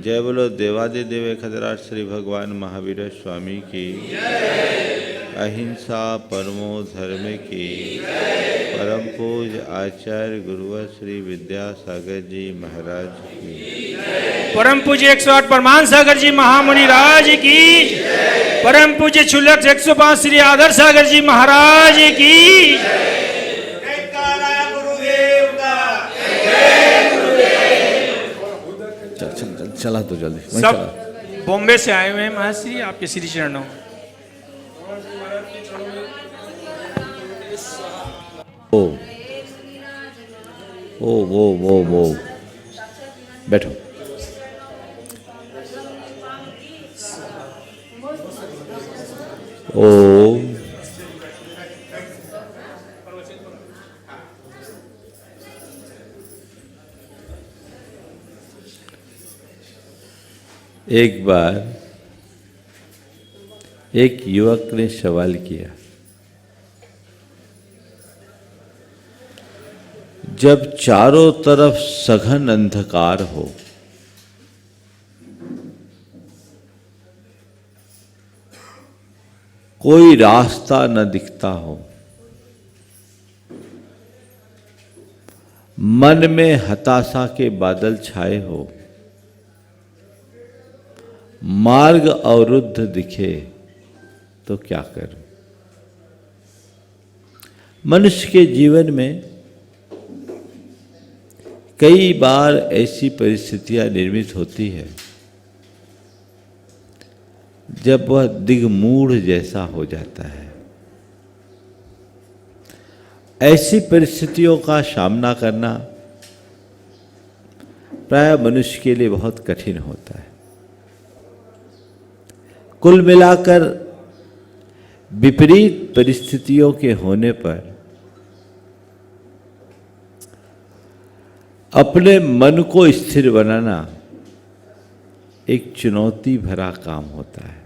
जय बोलो देवादिदेव खतराज श्री भगवान महावीर स्वामी की, अहिंसा परमो धर्म की, परम पूज आचार्य गुरुवर श्री विद्यासागर जी महाराज की, परम पूज्य 108 परमान सागर जी महामुनि राज की, परम पूज्य क्षुल्लक 105 श्री आदर्श सागर जी महाराज की। चला तो जल्दी सब बॉम्बे से आए हुए हैं महाश्री आपके श्री चरणों। वो बैठो। ओ एक बार एक युवक ने सवाल किया, जब चारों तरफ सघन अंधकार हो, कोई रास्ता न दिखता हो, मन में हताशा के बादल छाए हो, मार्ग अवरुद्ध दिखे, तो क्या करूं? मनुष्य के जीवन में कई बार ऐसी परिस्थितियां निर्मित होती है जब वह दिग्मूढ़ जैसा हो जाता है। ऐसी परिस्थितियों का सामना करना प्राय मनुष्य के लिए बहुत कठिन होता है। कुल मिलाकर विपरीत परिस्थितियों के होने पर अपने मन को स्थिर बनाना एक चुनौती भरा काम होता है।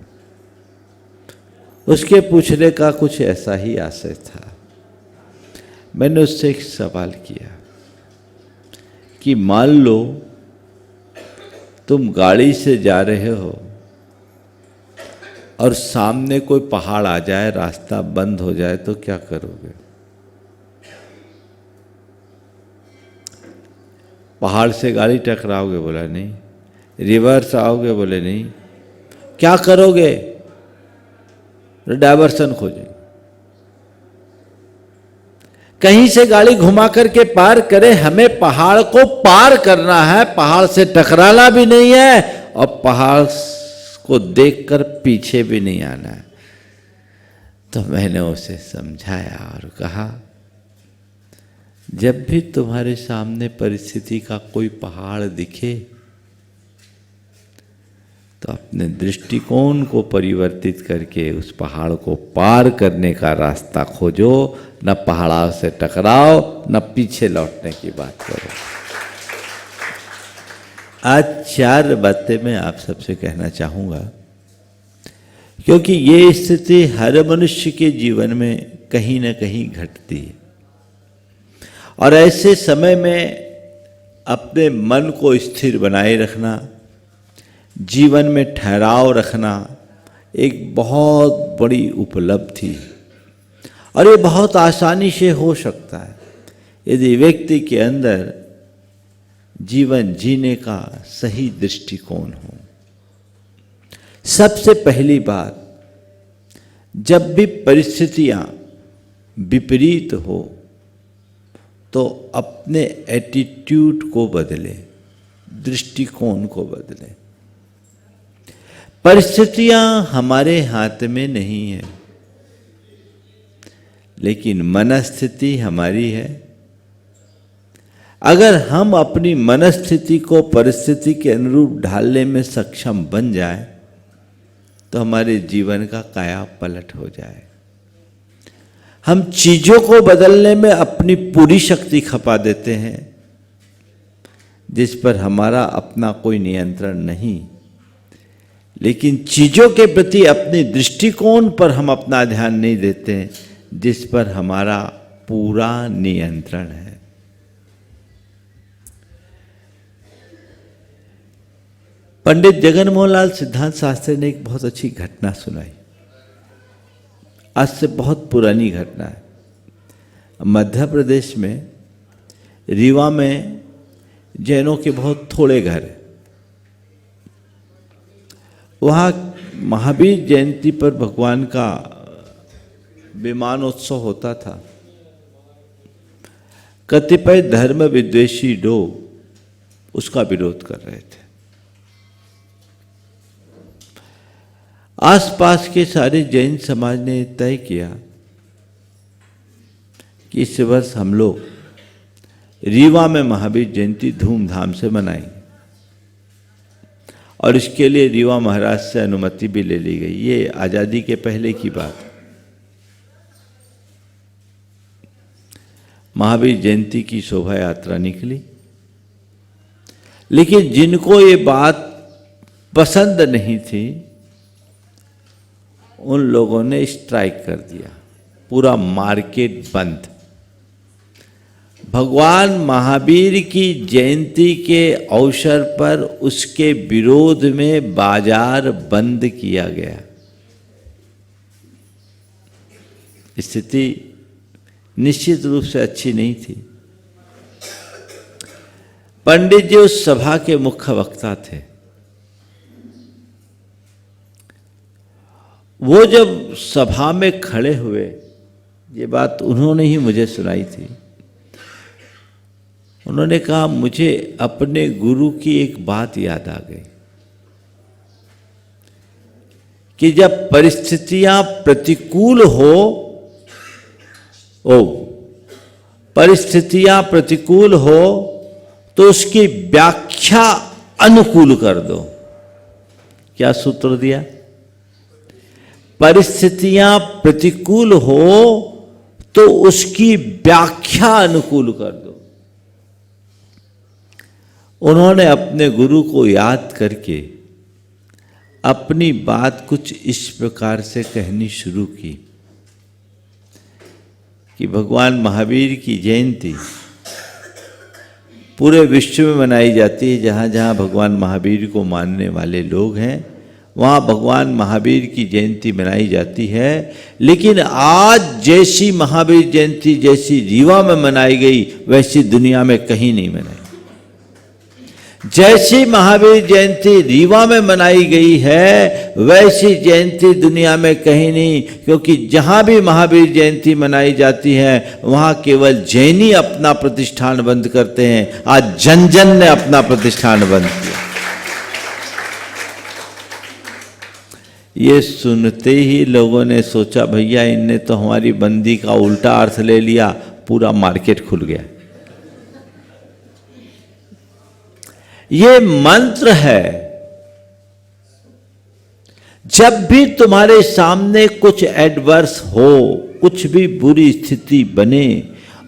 उसके पूछने का कुछ ऐसा ही आशय था। मैंने उससे एक सवाल किया कि मान लो तुम गाड़ी से जा रहे हो और सामने कोई पहाड़ आ जाए, रास्ता बंद हो जाए, तो क्या करोगे? पहाड़ से गाड़ी टकराओगे? बोला नहीं। रिवर्स आओगे? बोले नहीं। क्या करोगे? डायवर्सन खोजेंगे, कहीं से गाड़ी घुमा करके पार करे। हमें पहाड़ को पार करना है, पहाड़ से टकराना भी नहीं है और पहाड़ को देखकर पीछे भी नहीं आना है। तो मैंने उसे समझाया और कहा, जब भी तुम्हारे सामने परिस्थिति का कोई पहाड़ दिखे तो अपने दृष्टिकोण को परिवर्तित करके उस पहाड़ को पार करने का रास्ता खोजो। न पहाड़ों से टकराओ, न पीछे लौटने की बात करो। आज 4 बातें मैं आप सबसे कहना चाहूँगा, क्योंकि ये स्थिति हर मनुष्य के जीवन में कहीं न कहीं घटती है और ऐसे समय में अपने मन को स्थिर बनाए रखना, जीवन में ठहराव रखना एक बहुत बड़ी उपलब्धि है और ये बहुत आसानी से हो सकता है यदि व्यक्ति के अंदर जीवन जीने का सही दृष्टिकोण हो। सबसे पहली बात, जब भी परिस्थितियां विपरीत हो तो अपने एटीट्यूड को बदले, दृष्टिकोण को बदले। परिस्थितियां हमारे हाथ में नहीं है, लेकिन मनस्थिति हमारी है। अगर हम अपनी मनस्थिति को परिस्थिति के अनुरूप ढालने में सक्षम बन जाए तो हमारे जीवन का काया पलट हो जाए। हम चीजों को बदलने में अपनी पूरी शक्ति खपा देते हैं जिस पर हमारा अपना कोई नियंत्रण नहीं, लेकिन चीजों के प्रति अपने दृष्टिकोण पर हम अपना ध्यान नहीं देते जिस पर हमारा पूरा नियंत्रण है। पंडित जगन मोहन लाल सिद्धांत शास्त्री ने एक बहुत अच्छी घटना सुनाई। आज से बहुत पुरानी घटना है। मध्य प्रदेश में रीवा में जैनों के बहुत थोड़े घर हैं। वहाँ महावीर जयंती पर भगवान का विमानोत्सव होता था। कतिपय धर्म विद्वेषी लोग उसका विरोध कर रहे थे। आसपास के सारे जैन समाज ने तय किया कि इस वर्ष हम लोग रीवा में महावीर जयंती धूमधाम से मनाएंगे और इसके लिए रीवा महाराज से अनुमति भी ले ली गई। ये आज़ादी के पहले की बात। महावीर जयंती की शोभा यात्रा निकली, लेकिन जिनको ये बात पसंद नहीं थी उन लोगों ने स्ट्राइक कर दिया। पूरा मार्केट बंद। भगवान महावीर की जयंती के अवसर पर उसके विरोध में बाजार बंद किया गया। स्थिति निश्चित रूप से अच्छी नहीं थी। पंडित जी उस सभा के मुख्य वक्ता थे। वो जब सभा में खड़े हुए, ये बात उन्होंने ही मुझे सुनाई थी। उन्होंने कहा, मुझे अपने गुरु की एक बात याद आ गई कि जब परिस्थितियां प्रतिकूल हो, परिस्थितियां प्रतिकूल हो तो उसकी व्याख्या अनुकूल कर दो। क्या सूत्र दिया? परिस्थितियां प्रतिकूल हो तो उसकी व्याख्या अनुकूल कर दो। उन्होंने अपने गुरु को याद करके अपनी बात कुछ इस प्रकार से कहनी शुरू की कि भगवान महावीर की जयंती पूरे विश्व में मनाई जाती है। जहाँ जहाँ भगवान महावीर को मानने वाले लोग हैं वहाँ भगवान महावीर की जयंती मनाई जाती है। लेकिन आज जैसी महावीर जयंती जैसी रीवा में मनाई गई वैसी दुनिया में कहीं नहीं मनाई। जैसी महावीर जयंती रीवा में मनाई गई है वैसी जयंती दुनिया में कहीं नहीं, क्योंकि जहां भी महावीर जयंती मनाई जाती है वहां केवल जैन ही अपना प्रतिष्ठान बंद करते हैं। आज जन जन ने अपना प्रतिष्ठान बंद किया। ये सुनते ही लोगों ने सोचा, भैया इनने तो हमारी बंदी का उल्टा अर्थ ले लिया, पूरा मार्केट खुल गया। ये मंत्र है, जब भी तुम्हारे सामने कुछ एडवर्स हो, कुछ भी बुरी स्थिति बने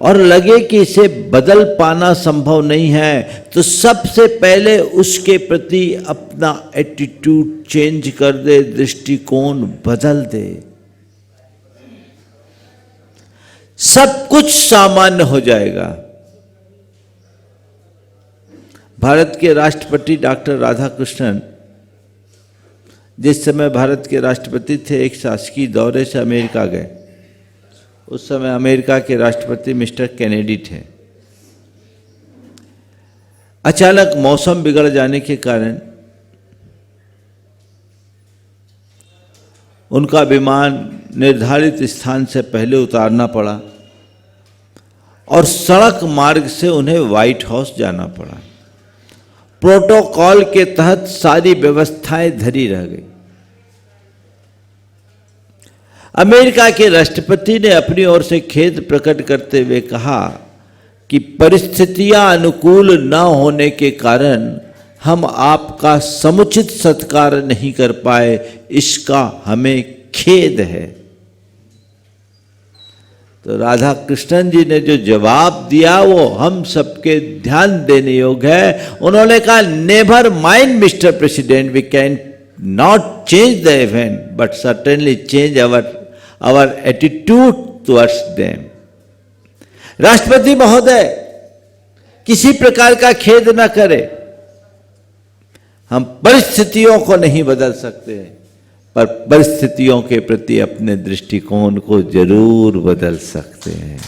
और लगे कि इसे बदल पाना संभव नहीं है, तो सबसे पहले उसके प्रति अपना एटीट्यूड चेंज कर दे, दृष्टिकोण बदल दे। सब कुछ सामान्य हो जाएगा। भारत के राष्ट्रपति डॉक्टर राधाकृष्णन जिस समय भारत के राष्ट्रपति थे, एक शासकीय दौरे से अमेरिका गए। उस समय अमेरिका के राष्ट्रपति मिस्टर कैनेडी थे। अचानक मौसम बिगड़ जाने के कारण उनका विमान निर्धारित स्थान से पहले उतारना पड़ा और सड़क मार्ग से उन्हें व्हाइट हाउस जाना पड़ा। प्रोटोकॉल के तहत सारी व्यवस्थाएं धरी रह गई। अमेरिका के राष्ट्रपति ने अपनी ओर से खेद प्रकट करते हुए कहा कि परिस्थितियां अनुकूल न होने के कारण हम आपका समुचित सत्कार नहीं कर पाए, इसका हमें खेद है। तो राधा कृष्णन जी ने जो जवाब दिया वो हम सबके ध्यान देने योग्य है। उन्होंने कहा, never mind mister president, we can not change the event but certainly change our attitude towards them. राष्ट्रपति महोदय, किसी प्रकार का खेद न करे। हम परिस्थितियों को नहीं बदल सकते, पर परिस्थितियों के प्रति अपने दृष्टिकोण को जरूर बदल सकते हैं।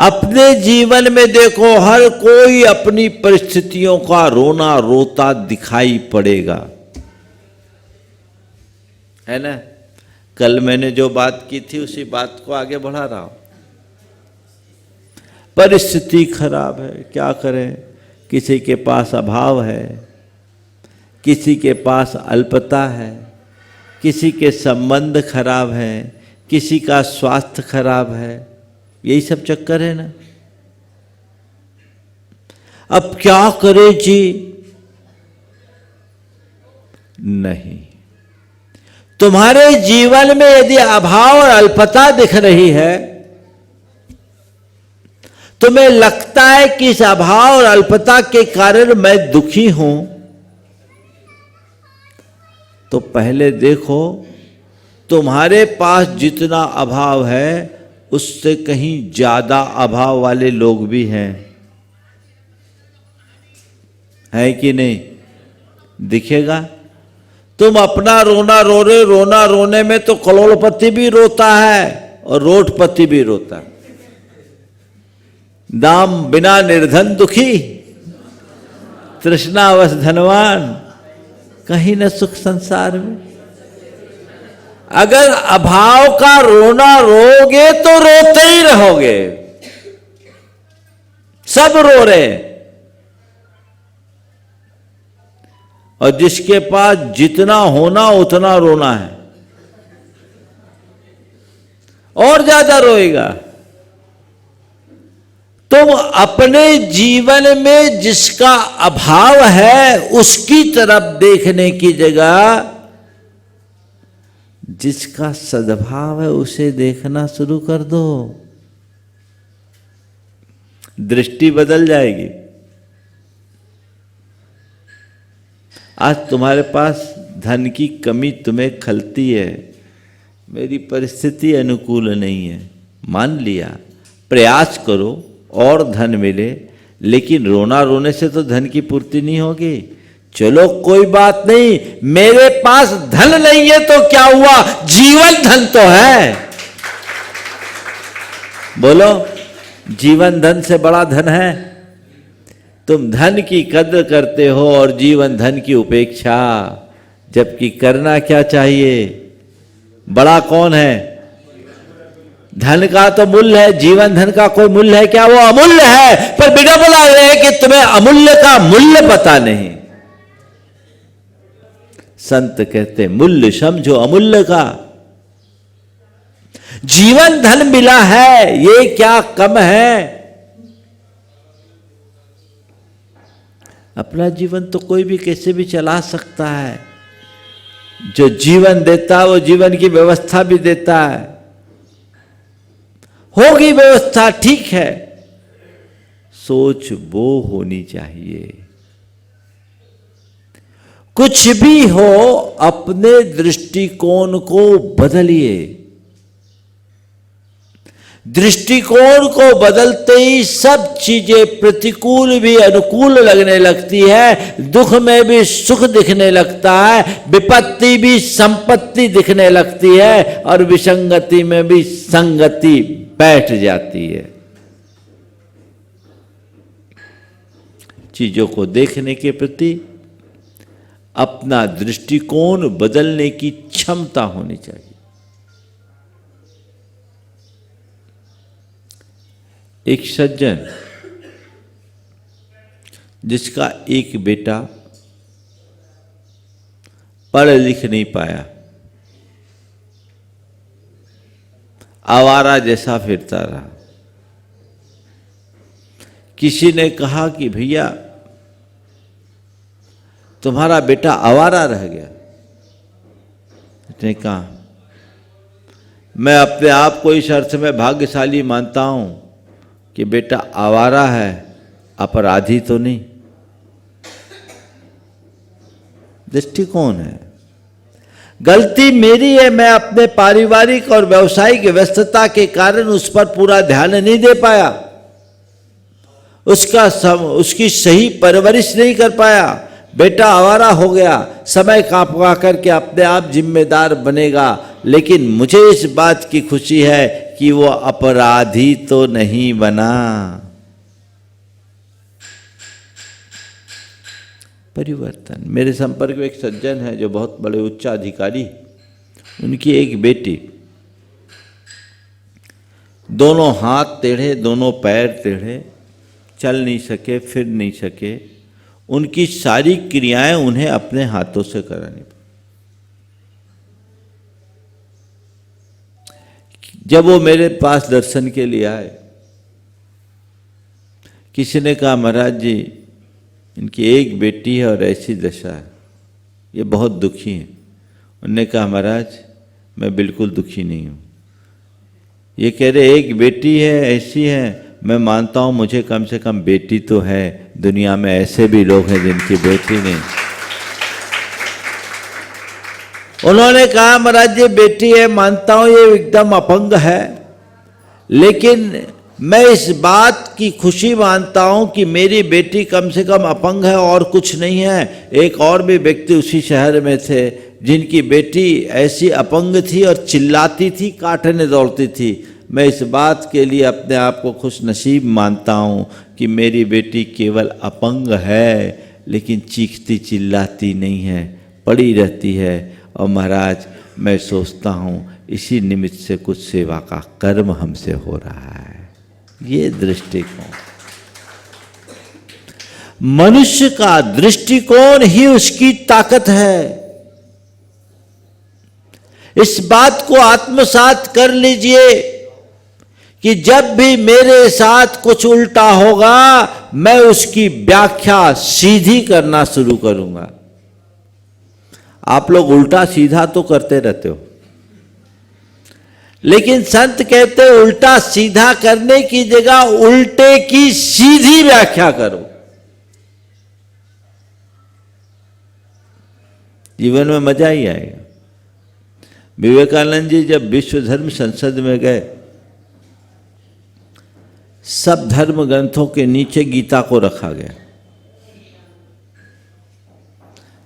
अपने जीवन में देखो, हर कोई अपनी परिस्थितियों का रोना रोता दिखाई पड़ेगा, है ना। कल मैंने जो बात की थी उसी बात को आगे बढ़ा रहा हूं। परिस्थिति खराब है, क्या करें। किसी के पास अभाव है, किसी के पास अल्पता है, किसी के संबंध खराब हैं, किसी का स्वास्थ्य खराब है, यही सब चक्कर है ना। अब क्या करे जी। नहीं, तुम्हारे जीवन में यदि अभाव और अल्पता दिख रही है, तुम्हें लगता है कि इस अभाव और अल्पता के कारण मैं दुखी हूं, तो पहले देखो तुम्हारे पास जितना अभाव है उससे कहीं ज्यादा अभाव वाले लोग भी हैं, है कि नहीं। दिखेगा। तुम अपना रोना रो रहे, रोना रोने में तो करोड़पति भी रोता है और रोडपति भी रोता है। दाम बिना निर्धन दुखी, तृष्णावश धनवान, कहीं न सुख संसार में। अगर अभाव का रोना रोगे तो रोते ही रहोगे। सब रो रहे, और जिसके पास जितना होना उतना रोना है, और ज्यादा रोएगा। तुम अपने जीवन में जिसका अभाव है उसकी तरफ देखने की जगह जिसका सद्भाव है उसे देखना शुरू कर दो, दृष्टि बदल जाएगी। आज तुम्हारे पास धन की कमी तुम्हें खलती है, मेरी परिस्थिति अनुकूल नहीं है, मान लिया, प्रयास करो और धन मिले, लेकिन रोना रोने से तो धन की पूर्ति नहीं होगी। चलो कोई बात नहीं, मेरे पास धन नहीं है तो क्या हुआ, जीवन धन तो है। बोलो, जीवन धन से बड़ा धन है। तुम धन की कद्र करते हो और जीवन धन की उपेक्षा, जबकि करना क्या चाहिए। बड़ा कौन है? धन का तो मूल्य है, जीवन धन का कोई मूल्य है क्या? वो अमूल्य है। पर बिना बोला है कि तुम्हें अमूल्य का मूल्य पता नहीं। संत कहते मूल्य समझो अमूल्य का। जीवन धन मिला है, ये क्या कम है? अपना जीवन तो कोई भी कैसे भी चला सकता है। जो जीवन देता है वो जीवन की व्यवस्था भी देता है। होगी व्यवस्था, ठीक है, सोच वो होनी चाहिए। कुछ भी हो, अपने दृष्टिकोण को बदलिए। दृष्टिकोण को बदलते ही सब चीजें प्रतिकूल भी अनुकूल लगने लगती है, दुख में भी सुख दिखने लगता है, विपत्ति भी संपत्ति दिखने लगती है, और विसंगति में भी संगति बैठ जाती है। चीजों को देखने के प्रति अपना दृष्टिकोण बदलने की क्षमता होनी चाहिए। एक सज्जन जिसका एक बेटा पढ़ लिख नहीं पाया, आवारा जैसा फिरता रहा। किसी ने कहा कि भैया तुम्हारा बेटा आवारा रह गया। उसने कहा मैं अपने आप को इस अर्थ में भाग्यशाली मानता हूं कि बेटा आवारा है, अपराधी तो नहीं। दृष्टिकोण है। गलती मेरी है, मैं अपने पारिवारिक और व्यावसायिक व्यस्तता के कारण उस पर पूरा ध्यान नहीं दे पाया। उसकी सही परवरिश नहीं कर पाया, बेटा आवारा हो गया, समय कांपा करके अपने आप जिम्मेदार बनेगा। लेकिन मुझे इस बात की खुशी है कि वो अपराधी तो नहीं बना। परिवर्तन। मेरे संपर्क में एक सज्जन है जो बहुत बड़े उच्च अधिकारी, उनकी एक बेटी, दोनों हाथ टेढ़े, दोनों पैर टेढ़े, चल नहीं सके, फिर नहीं सके, उनकी सारी क्रियाएं उन्हें अपने हाथों से करानी पड़ी। जब वो मेरे पास दर्शन के लिए आए, किसी ने कहा महाराज जी इनकी एक बेटी है और ऐसी दशा है, ये बहुत दुखी हैं। उन्होंने कहा महाराज मैं बिल्कुल दुखी नहीं हूँ। ये कह रहे एक बेटी है ऐसी है, मैं मानता हूँ मुझे कम से कम बेटी तो है, दुनिया में ऐसे भी लोग हैं जिनकी बेटी नहीं। उन्होंने कहा महाराज ये बेटी है, मानता हूँ ये एकदम अपंग है, लेकिन मैं इस बात की खुशी मानता हूं कि मेरी बेटी कम से कम अपंग है और कुछ नहीं है। एक और भी व्यक्ति उसी शहर में थे जिनकी बेटी ऐसी अपंग थी और चिल्लाती थी, काटने दौड़ती थी। मैं इस बात के लिए अपने आप को खुश नसीब मानता हूं कि मेरी बेटी केवल अपंग है, लेकिन चीखती चिल्लाती नहीं है, पड़ी रहती है। और महाराज मैं सोचता हूं इसी निमित्त से कुछ सेवा का कर्म हमसे हो रहा है। ये दृष्टिकोण, मनुष्य का दृष्टिकोण ही उसकी ताकत है। इस बात को आत्मसात कर लीजिए कि जब भी मेरे साथ कुछ उल्टा होगा मैं उसकी व्याख्या सीधी करना शुरू करूंगा। आप लोग उल्टा सीधा तो करते रहते हो, लेकिन संत कहते उल्टा सीधा करने की जगह उल्टे की सीधी व्याख्या करो। जीवन में मजा ही आएगा। विवेकानंद जी जब विश्व धर्म संसद में गए, सब धर्म ग्रंथों के नीचे गीता को रखा गया।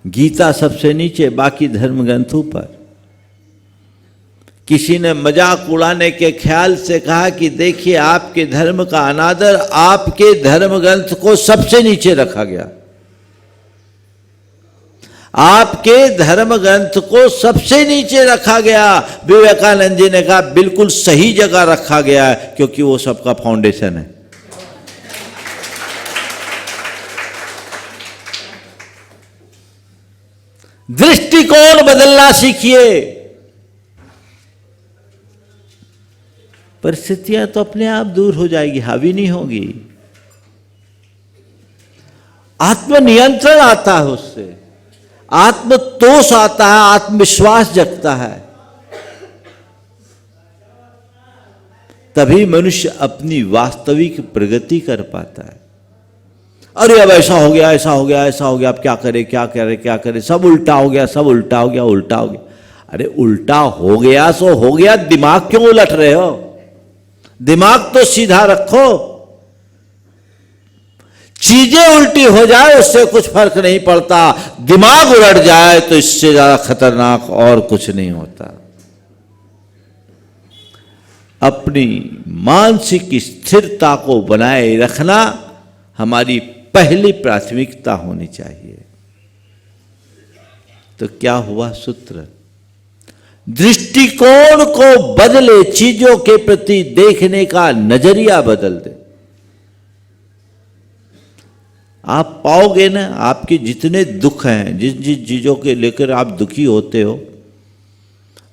गीता सबसे नीचे, बाकी धर्म ग्रंथों पर। किसी ने मजाक उड़ाने के ख्याल से कहा कि देखिए आपके धर्म का अनादर, आपके धर्म ग्रंथ को सबसे नीचे रखा गया। आपके धर्म ग्रंथ को सबसे नीचे रखा गया। विवेकानंद जी ने कहा बिल्कुल सही जगह रखा गया है, क्योंकि वो सबका फाउंडेशन है। दृष्टिकोण बदलना सीखिए। परिस्थितियां तो अपने आप दूर हो जाएगी, हावी नहीं होगी। आत्मनियंत्रण आता है उससे, आत्मतोष आता है, आत्मविश्वास जगता है। तभी मनुष्य अपनी वास्तविक प्रगति कर पाता है। अरे अब ऐसा हो गया, ऐसा हो गया, ऐसा हो गया, अब क्या करे क्या करे क्या करे, सब उल्टा हो गया, सब उल्टा हो गया, उल्टा हो गया। अरे उल्टा हो गया सो हो गया, दिमाग क्यों उलट रहे हो? दिमाग तो सीधा रखो। चीजें उल्टी हो जाए उससे कुछ फर्क नहीं पड़ता, दिमाग उलट जाए तो इससे ज्यादा खतरनाक और कुछ नहीं होता। अपनी मानसिक स्थिरता को बनाए रखना हमारी पहली प्राथमिकता होनी चाहिए। तो क्या हुआ सूत्र? दृष्टिकोण को बदले, चीजों के प्रति देखने का नजरिया बदल दे। आप पाओगे ना, आपके जितने दुख हैं, जिन जिन चीजों के लेकर आप दुखी होते हो,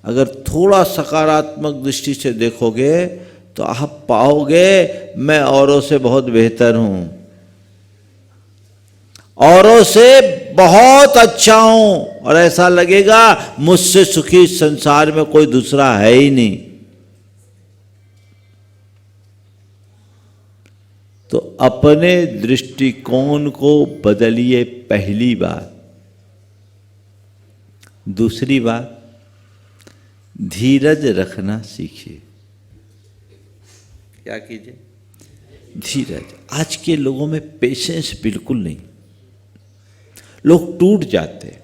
अगर थोड़ा सकारात्मक दृष्टि से देखोगे तो आप पाओगे मैं औरों से बहुत बेहतर हूं, औरों से बहुत अच्छा हूं, और ऐसा लगेगा मुझसे सुखी संसार में कोई दूसरा है ही नहीं। तो अपने दृष्टिकोण को बदलिए, पहली बात। दूसरी बात, धीरज रखना सीखिए। क्या कीजिए? धीरज। आज के लोगों में पेशेंस बिल्कुल नहीं, लोग टूट जाते हैं।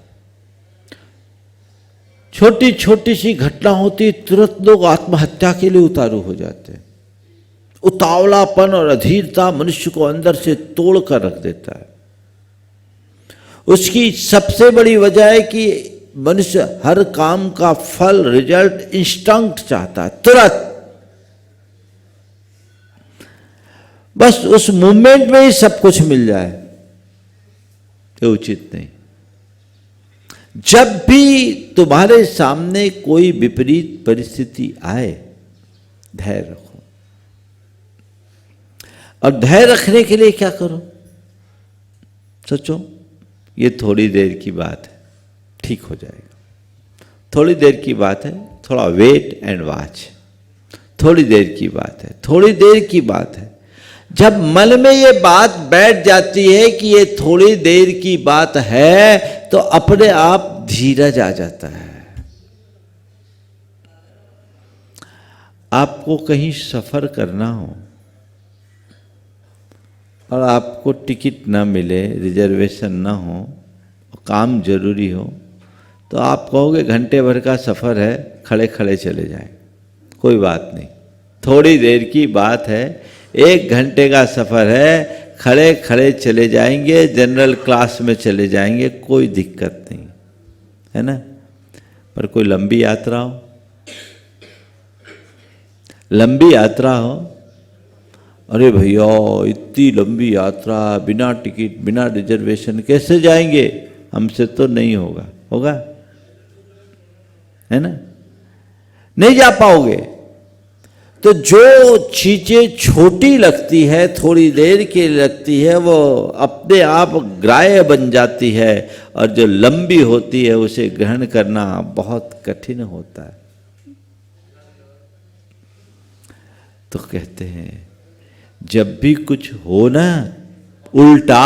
छोटी छोटी सी घटना होती तुरंत लोग आत्महत्या के लिए उतारू हो जाते हैं। उतावलापन और अधीरता मनुष्य को अंदर से तोड़ कर रख देता है। उसकी सबसे बड़ी वजह है कि मनुष्य हर काम का फल, रिजल्ट इंस्टेंट चाहता है, तुरंत, बस उस मूवमेंट में ही सब कुछ मिल जाए, ये उचित नहीं। जब भी तुम्हारे सामने कोई विपरीत परिस्थिति आए, धैर्य रखो। और धैर्य रखने के लिए क्या करो? सोचो, ये थोड़ी देर की बात है, ठीक हो जाएगा। थोड़ी देर की बात है, थोड़ा वेट एंड वॉच। थोड़ी देर की बात है, थोड़ी देर की बात है। जब मन में ये बात बैठ जाती है कि ये थोड़ी देर की बात है, तो अपने आप धीरज आ जाता है। आपको कहीं सफर करना हो और आपको टिकट ना मिले, रिजर्वेशन ना हो, काम जरूरी हो, तो आप कहोगे घंटे भर का सफर है, खड़े खड़े चले जाएं। कोई बात नहीं, थोड़ी देर की बात है, 1 घंटे का सफर है, खड़े खड़े चले जाएंगे, जनरल क्लास में चले जाएंगे, कोई दिक्कत नहीं है ना। पर कोई लंबी यात्रा हो, लंबी यात्रा हो, अरे भैया इतनी लंबी यात्रा बिना टिकट बिना रिजर्वेशन कैसे जाएंगे, हमसे तो नहीं होगा। होगा, है ना, नहीं जा पाओगे। तो जो चीजें छोटी लगती है, थोड़ी देर के लिए लगती है, वो अपने आप ग्राह्य बन जाती है, और जो लंबी होती है उसे ग्रहण करना बहुत कठिन होता है। तो कहते हैं जब भी कुछ हो ना उल्टा,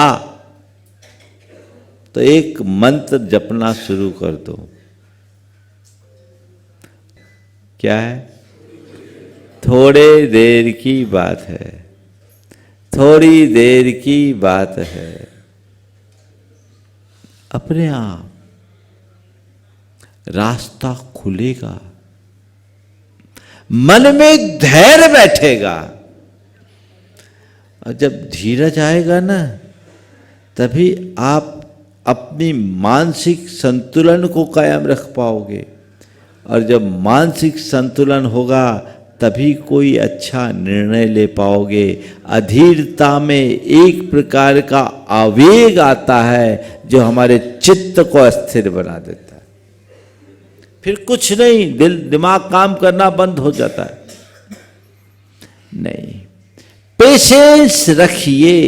तो एक मंत्र जपना शुरू कर दो। क्या है? थोड़े देर की बात है, थोड़ी देर की बात है। अपने आप रास्ता खुलेगा, मन में धैर्य बैठेगा। और जब धीरज आएगा ना, तभी आप अपनी मानसिक संतुलन को कायम रख पाओगे। और जब मानसिक संतुलन होगा, तभी कोई अच्छा निर्णय ले पाओगे। अधीरता में एक प्रकार का आवेग आता है जो हमारे चित्त को अस्थिर बना देता है। फिर कुछ नहीं, दिमाग काम करना बंद हो जाता है। नहीं, पेशेंस रखिए,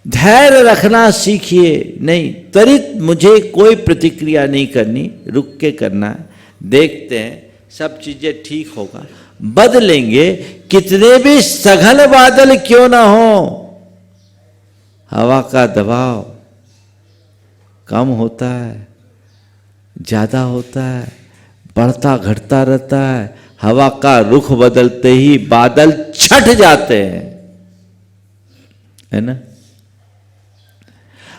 धैर्य रखना सीखिए। नहीं, त्वरित मुझे कोई प्रतिक्रिया नहीं करनी, रुक के करना है। देखते हैं, सब चीजें ठीक होगा, बदलेंगे। कितने भी सघन बादल क्यों ना हो, हवा का दबाव कम होता है, ज्यादा होता है, बढ़ता घटता रहता है। हवा का रुख बदलते ही बादल छट जाते हैं, है ना।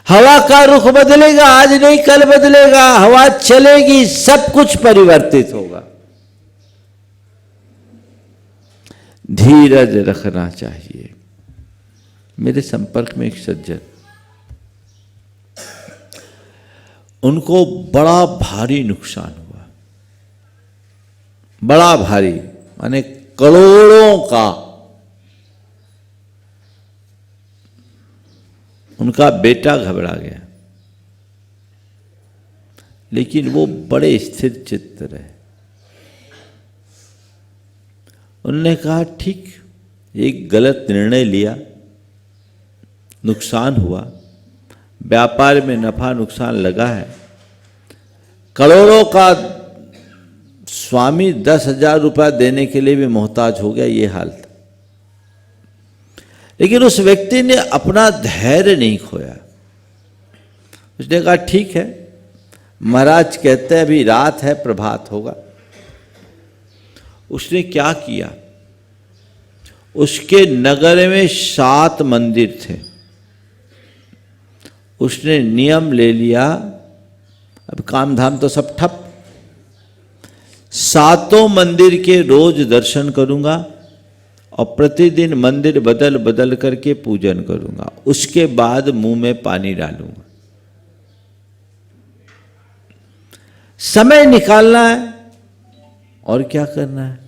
हवा का रुख बदलेगा, आज नहीं कल बदलेगा, हवा चलेगी, सब कुछ परिवर्तित होगा। धीरज रखना चाहिए। मेरे संपर्क में एक सज्जन, उनको बड़ा भारी नुकसान हुआ, बड़ा भारी, माने करोड़ों का। उनका बेटा घबरा गया, लेकिन वो बड़े स्थिर चित्त रहे। उन्होंने कहा ठीक, एक गलत निर्णय लिया, नुकसान हुआ, व्यापार में नफा नुकसान लगा है, करोड़ों का स्वामी 10,000 रुपया देने के लिए भी मोहताज हो गया, ये हाल था। लेकिन उस व्यक्ति ने अपना धैर्य नहीं खोया। उसने कहा ठीक है, महाराज कहते हैं अभी रात है, प्रभात होगा। उसने क्या किया, उसके नगर में 7 मंदिर थे। उसने नियम ले लिया, अब काम धाम तो सब ठप, 7 मंदिर के रोज दर्शन करूंगा और प्रतिदिन मंदिर बदल बदल करके पूजन करूंगा, उसके बाद मुंह में पानी डालूंगा। समय निकालना है और क्या करना है।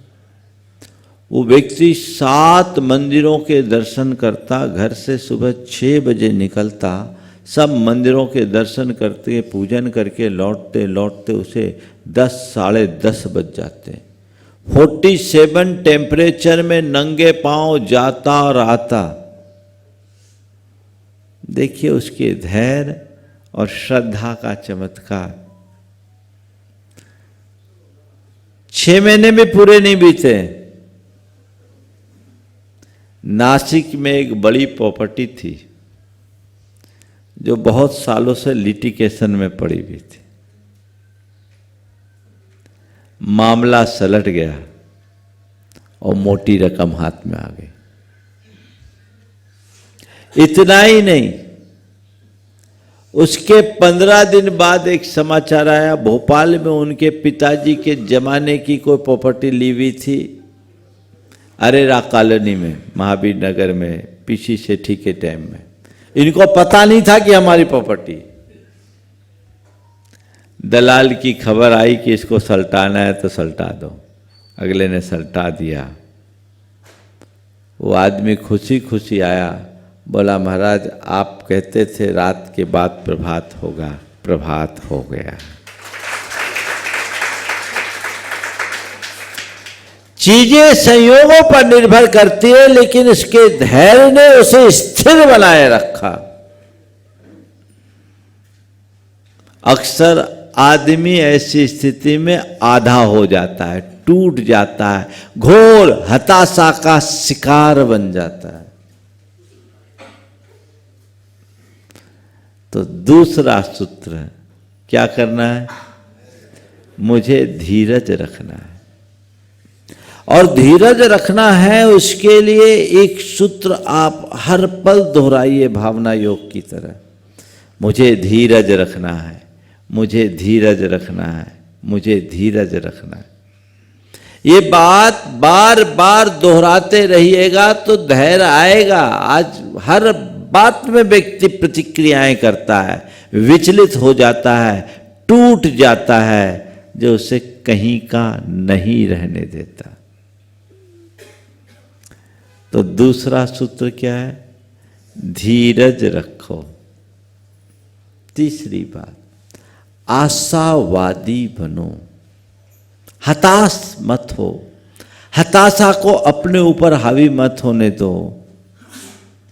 वो व्यक्ति 7 मंदिरों के दर्शन करता, घर से सुबह 6 बजे निकलता, सब मंदिरों के दर्शन करते पूजन करके लौटते लौटते उसे 10 साढ़े 10 बज जाते। 47 टेम्परेचर में नंगे पांव जाता और आता। देखिए उसके धैर्य और श्रद्धा का चमत्कार। 6 महीने भी पूरे नहीं बीते, नासिक में एक बड़ी प्रॉपर्टी थी जो बहुत सालों से लिटिगेशन में पड़ी हुई थी। मामला सलट गया और मोटी रकम हाथ में आ गई। इतना ही नहीं, उसके 15 दिन बाद एक समाचार आया, भोपाल में उनके पिताजी के जमाने की कोई प्रॉपर्टी ली हुई थी, अरेरा कॉलोनी में, महावीर नगर में, पीसी सेठी के टाइम में। इनको पता नहीं था कि हमारी प्रॉपर्टी। दलाल की खबर आई कि इसको सल्टाना है तो सल्टा दो, अगले ने सल्टा दिया। वो आदमी खुशी खुशी आया, बोला महाराज आप कहते थे रात के बाद प्रभात होगा, प्रभात हो गया। चीजें संयोगों पर निर्भर करती है, लेकिन इसके धैर्य ने उसे स्थिर बनाए रखा। अक्सर आदमी ऐसी स्थिति में आधा हो जाता है, टूट जाता है, घोर हताशा का शिकार बन जाता है। तो दूसरा सूत्र क्या करना है, मुझे धीरज रखना है। और धीरज रखना है, उसके लिए एक सूत्र आप हर पल दोहराइए भावना योग की तरह, मुझे धीरज रखना है, मुझे धीरज रखना है, मुझे धीरज रखना है। ये बात बार बार दोहराते रहिएगा तो धैर्य आएगा। आज हर बात में व्यक्ति प्रतिक्रियाएं करता है, विचलित हो जाता है, टूट जाता है, जो उसे कहीं का नहीं रहने देता। तो दूसरा सूत्र क्या है, धीरज रखो। तीसरी बात, आशावादी बनो, हताश मत हो, हताशा को अपने ऊपर हावी मत होने दो।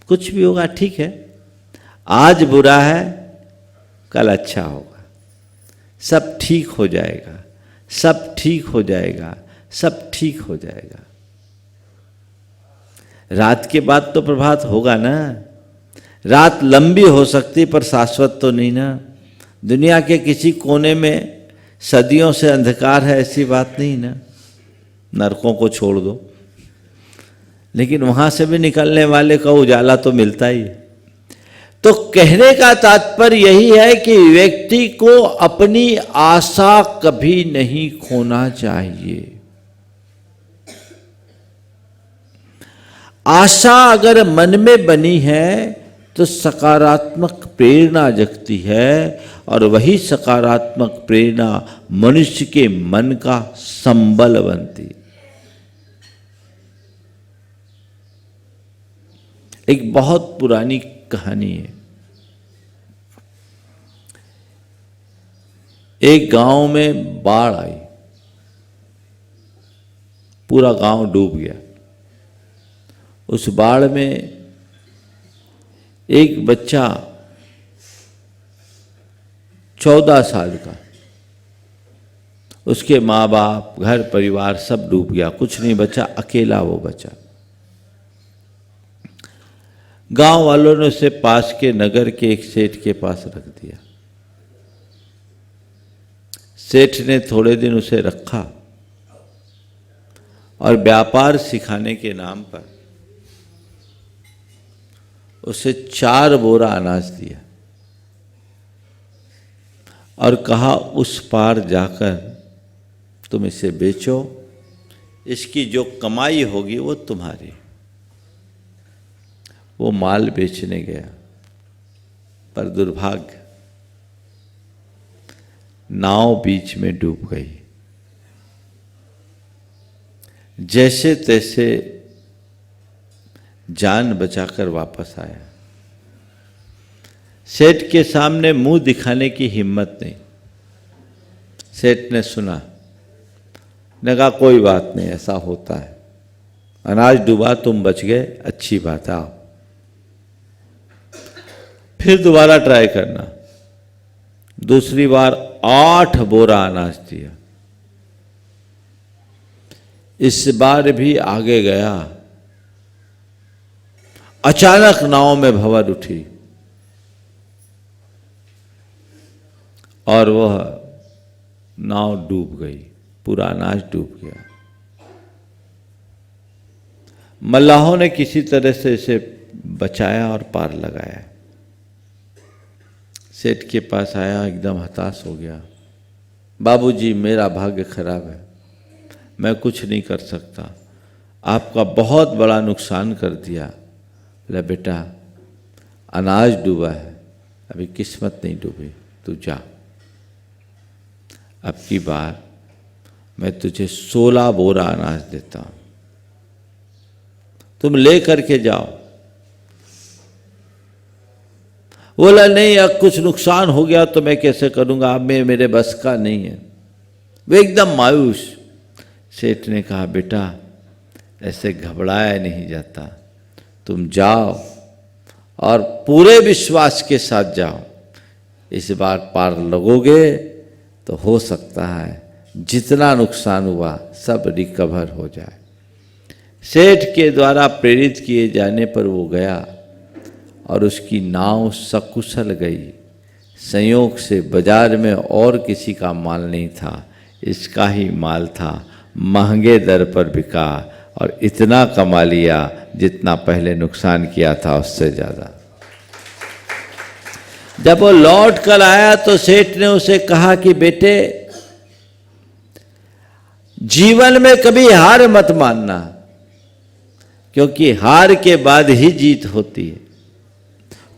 कुछ भी होगा ठीक है, आज बुरा है कल अच्छा होगा, सब ठीक हो जाएगा, सब ठीक हो जाएगा, सब ठीक हो जाएगा। रात के बाद तो प्रभात होगा ना। रात लंबी हो सकती पर शाश्वत तो नहीं ना। दुनिया के किसी कोने में सदियों से अंधकार है ऐसी बात नहीं ना, नरकों को छोड़ दो, लेकिन वहां से भी निकलने वाले का उजाला तो मिलता ही है। तो कहने का तात्पर्य यही है कि व्यक्ति को अपनी आशा कभी नहीं खोना चाहिए। आशा अगर मन में बनी है तो सकारात्मक प्रेरणा जगती है, और वही सकारात्मक प्रेरणा मनुष्य के मन का संबल बनती। एक बहुत पुरानी कहानी है। एक गांव में बाढ़ आई, पूरा गांव डूब गया। उस बाढ़ में एक बच्चा 14 साल का, उसके माँ बाप, घर परिवार सब डूब गया, कुछ नहीं बचा, अकेला वो बचा। गांव वालों ने उसे पास के नगर के एक सेठ के पास रख दिया। सेठ ने थोड़े दिन उसे रखा और व्यापार सिखाने के नाम पर उसे 4 बोरा अनाज दिया और कहा उस पार जाकर तुम इसे बेचो, इसकी जो कमाई होगी वो तुम्हारी। वो माल बेचने गया, पर दुर्भाग्य नाव बीच में डूब गई। जैसे तैसे जान बचाकर वापस आया। सेठ के सामने मुंह दिखाने की हिम्मत नहीं। सेठ ने सुना, ने कहा कोई बात नहीं, ऐसा होता है, अनाज डूबा, तुम बच गए, अच्छी बात है, आओ फिर दोबारा ट्राई करना। दूसरी बार 8 बोरा अनाज दिया। इस बार भी आगे गया। अचानक नाव में भंवर उठी और वह नाव डूब गई, पूरा अनाज डूब गया। मल्लाहों ने किसी तरह से इसे बचाया और पार लगाया। सेठ के पास आया, एकदम हताश हो गया। बाबूजी, मेरा भाग्य खराब है, मैं कुछ नहीं कर सकता, आपका बहुत बड़ा नुकसान कर दिया। बोला बेटा, अनाज डूबा है, अभी किस्मत नहीं डूबी, तू जा। अब की बार मैं तुझे 16 बोरा अनाज देता हूं, तुम ले करके जाओ। बोला नहीं, अब कुछ नुकसान हो गया तो मैं कैसे करूंगा, अब मैं, मेरे बस का नहीं है। वो एकदम मायूस। सेठ ने कहा बेटा, ऐसे घबराया नहीं जाता, तुम जाओ और पूरे विश्वास के साथ जाओ। इस बार पार लगोगे तो हो सकता है जितना नुकसान हुआ सब रिकवर हो जाए। सेठ के द्वारा प्रेरित किए जाने पर वो गया और उसकी नाव सकुशल गई। संयोग से बाजार में और किसी का माल नहीं था, इसका ही माल था, महंगे दर पर बिका और इतना कमा लिया जितना पहले नुकसान किया था उससे ज़्यादा। जब वो लौट कर आया तो सेठ ने उसे कहा कि बेटे, जीवन में कभी हार मत मानना, क्योंकि हार के बाद ही जीत होती है।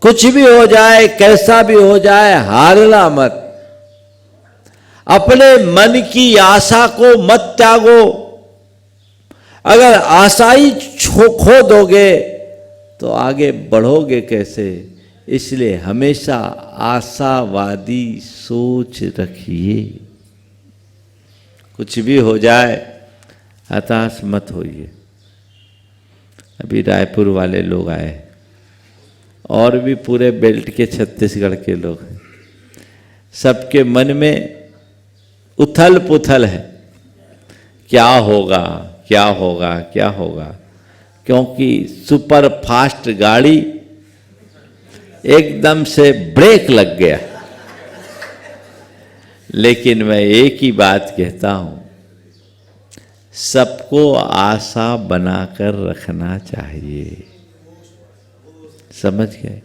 कुछ भी हो जाए, कैसा भी हो जाए, हारना मत। अपने मन की आशा को मत त्यागो। अगर आशा ही खो दोगे तो आगे बढ़ोगे कैसे? इसलिए हमेशा आशावादी सोच रखिए। कुछ भी हो जाए हताश मत होइए। अभी रायपुर वाले लोग आए और भी पूरे बेल्ट के छत्तीसगढ़ के लोग हैं। सबके मन में उथल पुथल है, क्या होगा क्या होगा क्या होगा, क्योंकि सुपर फास्ट गाड़ी एकदम से ब्रेक लग गया। लेकिन मैं एक ही बात कहता हूं, सबको आशा बनाकर रखना चाहिए। समझ गए?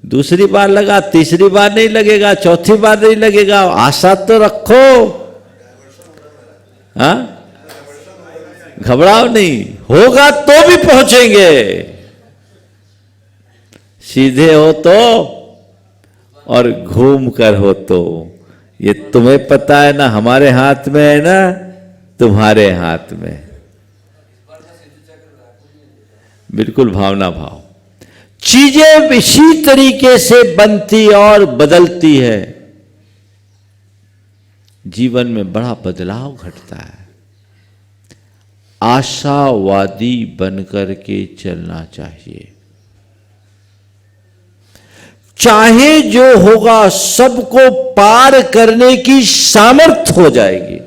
दूसरी बार लगा, तीसरी बार नहीं लगेगा, चौथी बार नहीं लगेगा, आशा तो रखो। हाँ, घबराओ नहीं, होगा तो भी पहुंचेंगे। सीधे हो तो और घूम कर हो तो, ये तुम्हें पता है ना, हमारे हाथ में है ना, तुम्हारे हाथ में। बिल्कुल भावना भाव। चीजें इसी तरीके से बनती और बदलती है। जीवन में बड़ा बदलाव घटता है। आशावादी बनकर के चलना चाहिए। चाहे जो होगा सबको पार करने की सामर्थ्य हो जाएगी।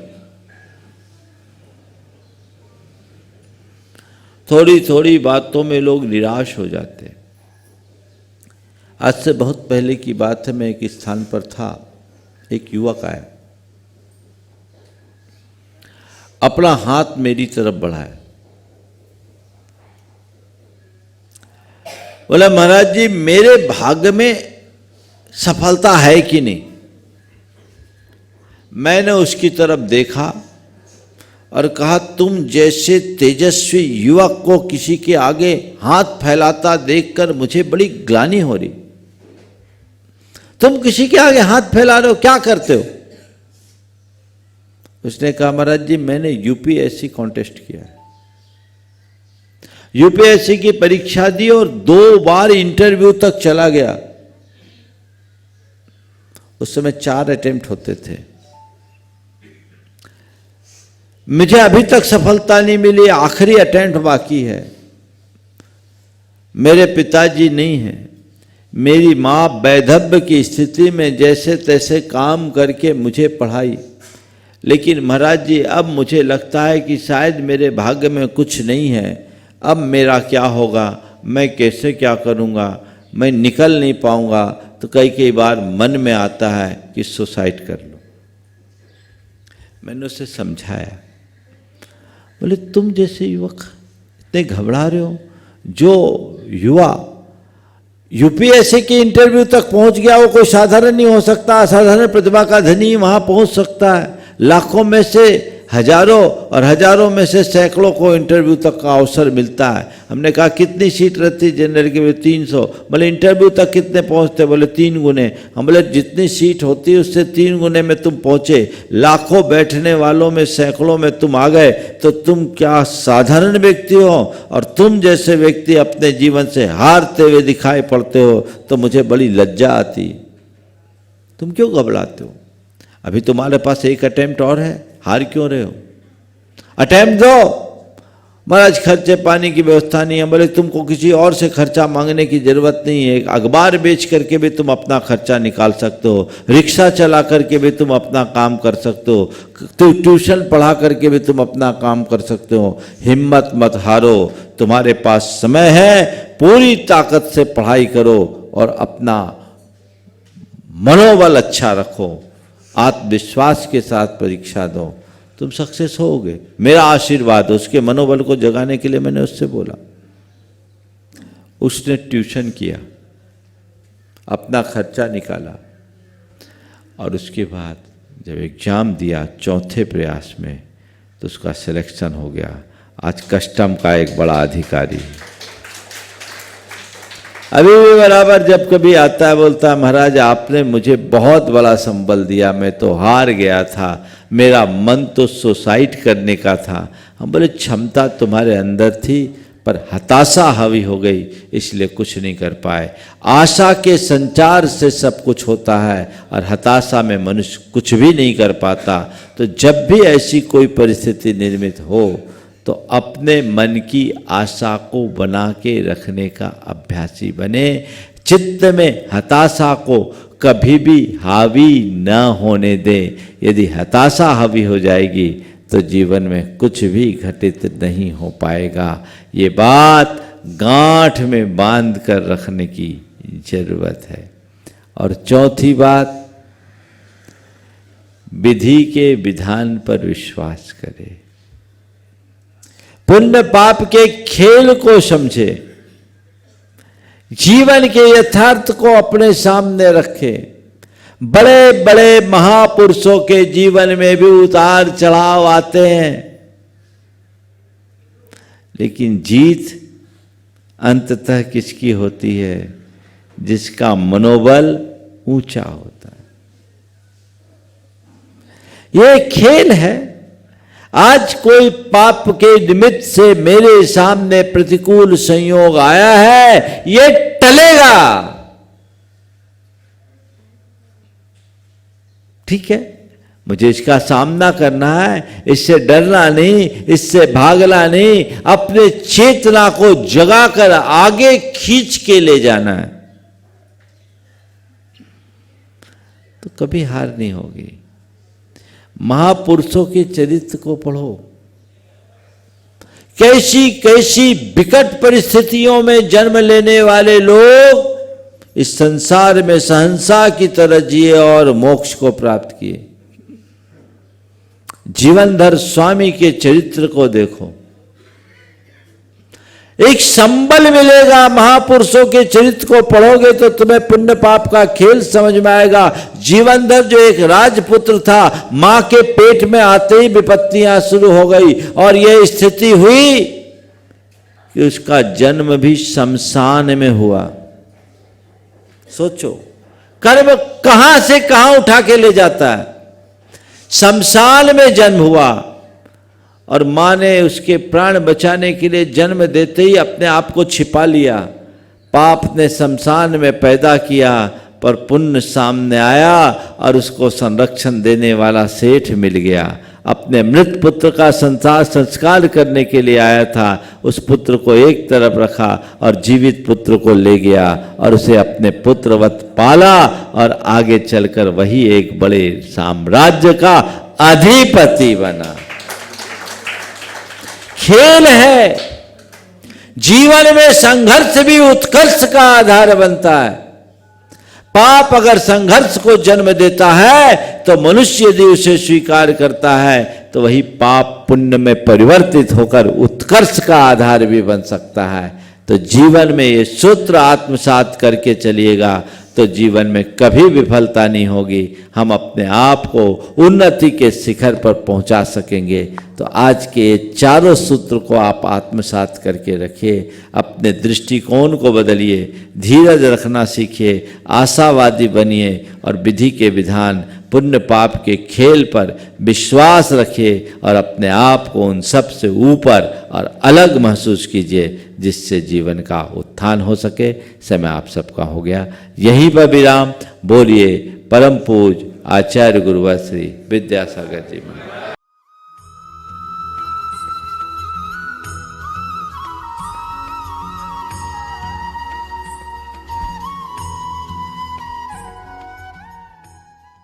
थोड़ी थोड़ी बातों में लोग निराश हो जाते हैं। आज से बहुत पहले की बात है, मैं एक स्थान पर था, एक युवक आया, अपना हाथ मेरी तरफ बढ़ाया बोला महाराज जी मेरे भाग्य में सफलता है कि नहीं। मैंने उसकी तरफ देखा और कहा तुम जैसे तेजस्वी युवक को किसी के आगे हाथ फैलाता देखकर मुझे बड़ी ग्लानि हो रही। तुम किसी के आगे हाथ फैला रहे हो, क्या करते हो? उसने कहा महाराज जी मैंने यूपीएससी कॉन्टेस्ट किया है, यूपीएससी की परीक्षा दी और 2 बार इंटरव्यू तक चला गया। उस समय 4 अटेम्प्ट होते थे। मुझे अभी तक सफलता नहीं मिली, आखिरी अटेम्प्ट बाकी है। मेरे पिताजी नहीं हैं, मेरी मां वैधव्य की स्थिति में जैसे तैसे काम करके मुझे पढ़ाई, लेकिन महाराज जी अब मुझे लगता है कि शायद मेरे भाग्य में कुछ नहीं है। अब मेरा क्या होगा, मैं कैसे क्या करूँगा, मैं निकल नहीं पाऊँगा। तो कई बार मन में आता है कि सुसाइड कर लो। मैंने उसे समझाया, बोले तुम जैसे युवक इतने घबरा रहे हो, जो युवा यूपीएससी के इंटरव्यू तक पहुंच गया वो कोई साधारण नहीं हो सकता, असाधारण प्रतिभा का धनी वहां पहुंच सकता है। लाखों में से हजारों और हजारों में से सैकड़ों को इंटरव्यू तक का अवसर मिलता है। हमने कहा कितनी सीट रहती जनरल के? 300। बोले इंटरव्यू तक कितने पहुंचते? बोले 3 गुने। हम बोले जितनी सीट होती है उससे 3 गुने में तुम पहुंचे, लाखों बैठने वालों में सैकड़ों में तुम आ गए, तो तुम क्या साधारण व्यक्ति हो? और तुम जैसे व्यक्ति अपने जीवन से हारते हुए दिखाई पड़ते हो तो मुझे बड़ी लज्जा आती। तुम क्यों घबराते हो? अभी तुम्हारे पास एक अटेम्प्ट और है, हार क्यों रहे हो? अटेम्प्ट दो। महाराज खर्चे पानी की व्यवस्था नहीं है। बोले तुमको किसी और से खर्चा मांगने की जरूरत नहीं है, अखबार बेच करके भी तुम अपना खर्चा निकाल सकते हो, रिक्शा चला करके भी तुम अपना काम कर सकते हो, ट्यूशन पढ़ा करके भी तुम अपना काम कर सकते हो। हिम्मत मत हारो, तुम्हारे पास समय है, पूरी ताकत से पढ़ाई करो और अपना मनोबल अच्छा रखो, आत्मविश्वास के साथ परीक्षा दो, तुम सक्सेस होगे। मेरा आशीर्वाद। उसके मनोबल को जगाने के लिए मैंने उससे बोला। उसने ट्यूशन किया, अपना खर्चा निकाला और उसके बाद जब एग्जाम दिया 4थे प्रयास में तो उसका सिलेक्शन हो गया। आज कस्टम का एक बड़ा अधिकारी। अभी भी बराबर जब कभी आता है बोलता है महाराज आपने मुझे बहुत बड़ा संबल दिया, मैं तो हार गया था, मेरा मन तो सुसाइड करने का था। हम बोले क्षमता तुम्हारे अंदर थी पर हताशा हावी हो गई, इसलिए कुछ नहीं कर पाए। आशा के संचार से सब कुछ होता है और हताशा में मनुष्य कुछ भी नहीं कर पाता। तो जब भी ऐसी कोई परिस्थिति निर्मित हो तो अपने मन की आशा को बना के रखने का अभ्यासी बने। चित्त में हताशा को कभी भी हावी न होने दें। यदि हताशा हावी हो जाएगी तो जीवन में कुछ भी घटित नहीं हो पाएगा। ये बात गांठ में बांध कर रखने की जरूरत है। और चौथी बात, विधि के विधान पर विश्वास करें, पुण्य पाप के खेल को समझे, जीवन के यथार्थ को अपने सामने रखे। बड़े बड़े महापुरुषों के जीवन में भी उतार चढ़ाव आते हैं, लेकिन जीत अंततः किसकी होती है? जिसका मनोबल ऊंचा होता है। ये खेल है। आज कोई पाप के निमित्त से मेरे सामने प्रतिकूल संयोग आया है, ये टलेगा, ठीक है, मुझे इसका सामना करना है, इससे डरना नहीं, इससे भागना नहीं, अपने चेतना को जगाकर आगे खींच के ले जाना है, तो कभी हार नहीं होगी। महापुरुषों के चरित्र को पढ़ो, कैसी कैसी विकट परिस्थितियों में जन्म लेने वाले लोग इस संसार में सहंसा की तरह जिए और मोक्ष को प्राप्त किए। जीवनधर स्वामी के चरित्र को देखो, एक संबल मिलेगा। महापुरुषों के चरित्र को पढ़ोगे तो तुम्हें पुण्य पाप का खेल समझ में आएगा। जीवनधर जो एक राजपुत्र था, मां के पेट में आते ही विपत्तियां शुरू हो गई और यह स्थिति हुई कि उसका जन्म भी शमशान में हुआ। सोचो, कर्म कहां से कहां उठा के ले जाता है। शमशान में जन्म हुआ और मां ने उसके प्राण बचाने के लिए जन्म देते ही अपने आप को छिपा लिया। पाप ने शमशान में पैदा किया पर पुण्य सामने आया और उसको संरक्षण देने वाला सेठ मिल गया। अपने मृत पुत्र का संस्कार करने के लिए आया था, उस पुत्र को एक तरफ रखा और जीवित पुत्र को ले गया और उसे अपने पुत्रवत पाला और आगे चलकर वही एक बड़े साम्राज्य का अधिपति बना। खेल है। जीवन में संघर्ष भी उत्कर्ष का आधार बनता है। पाप अगर संघर्ष को जन्म देता है तो मनुष्य यदि उसे स्वीकार करता है तो वही पाप पुण्य में परिवर्तित होकर उत्कर्ष का आधार भी बन सकता है। तो जीवन में ये सूत्र आत्मसात करके चलिएगा तो जीवन में कभी विफलता नहीं होगी। हम अपने आप को उन्नति के शिखर पर पहुंचा सकेंगे। तो आज के ये चारों सूत्र को आप आत्मसात करके रखिए। अपने दृष्टिकोण को बदलिए, धीरज रखना सीखिए, आशावादी बनिए और विधि के विधान पुण्य पाप के खेल पर विश्वास रखिए और अपने आप को उन सब से ऊपर और अलग महसूस कीजिए, जिससे जीवन का उत्थान हो सके। समय आप सबका हो गया। यहीं पर विराम। बोलिए परम पूज आचार्य गुरुवर श्री विद्यासागर जी महाराज।